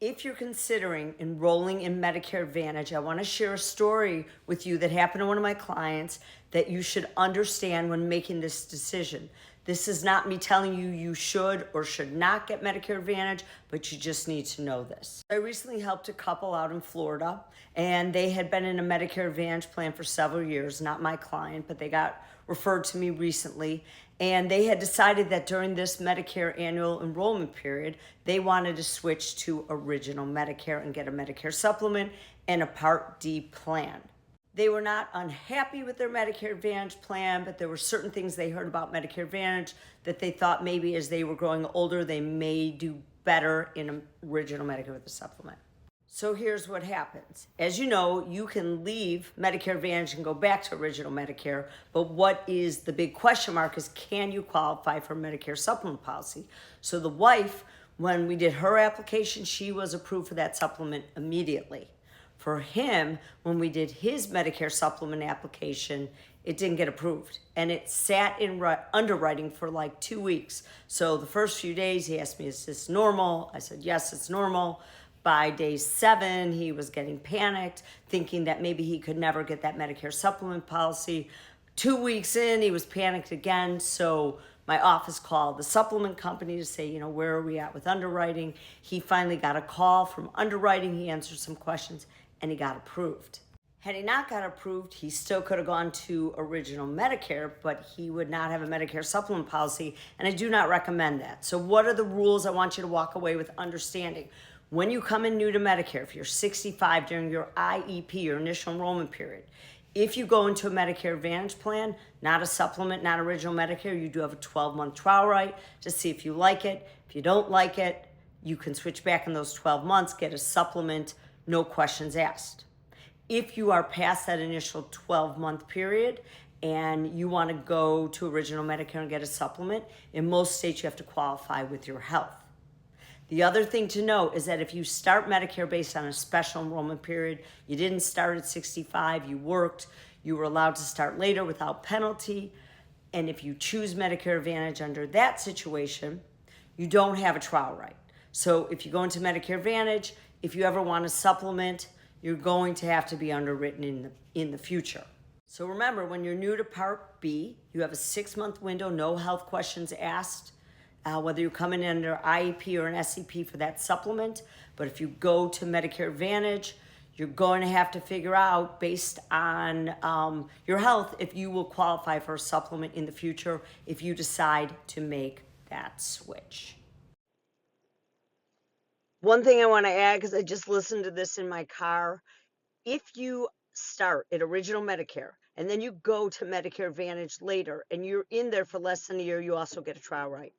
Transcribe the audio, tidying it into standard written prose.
If you're considering enrolling in Medicare Advantage, I want to share a story with you that happened to one of my clients that you should understand when making this decision. This is not me telling you you should or should not get Medicare Advantage, but you just need to know this. I recently helped a couple out in Florida, and they had been in a Medicare Advantage plan for several years, not my client, but they got referred to me recently. And they had decided that during this Medicare annual enrollment period, they wanted to switch to original Medicare and get a Medicare supplement and a Part D plan. They were not unhappy with their Medicare Advantage plan, but there were certain things they heard about Medicare Advantage that they thought maybe as they were growing older, they may do better in original Medicare with a supplement. So here's what happens. As you know, you can leave Medicare Advantage and go back to original Medicare, but what is the big question mark is, can you qualify for Medicare supplement policy? So the wife, when we did her application, she was approved for that supplement immediately. For him, when we did his Medicare supplement application, it didn't get approved. And it sat in underwriting for like 2 weeks. So the first few days, he asked me, is this normal? I said, yes, it's normal. By day 7, he was getting panicked, thinking that maybe he could never get that Medicare supplement policy. 2 weeks in, he was panicked again. So my office called the supplement company to say, where are we at with underwriting? He finally got a call from underwriting. He answered some questions and he got approved. Had he not got approved, he still could have gone to original Medicare, but he would not have a Medicare supplement policy, and I do not recommend that. So what are the rules I want you to walk away with understanding? When you come in new to Medicare, if you're 65 during your IEP, your initial enrollment period, if you go into a Medicare Advantage plan, not a supplement, not original Medicare, you do have a 12-month trial right to see if you like it. If you don't like it, you can switch back in those 12 months, get a supplement, no questions asked. If you are past that initial 12-month period and you want to go to original Medicare and get a supplement, in most states you have to qualify with your health. The other thing to note is that if you start Medicare based on a special enrollment period, you didn't start at 65, you worked, you were allowed to start later without penalty. And if you choose Medicare Advantage under that situation, you don't have a trial right. So if you go into Medicare Advantage, if you ever want to supplement, you're going to have to be underwritten in the future. So remember, when you're new to Part B, you have a 6-month window, no health questions asked. Whether you come in under IEP or an SEP for that supplement. But if you go to Medicare Advantage, you're going to have to figure out, based on your health, if you will qualify for a supplement in the future if you decide to make that switch. One thing I want to add, because I just listened to this in my car, if you start at original Medicare and then you go to Medicare Advantage later and you're in there for less than a year, you also get a trial right.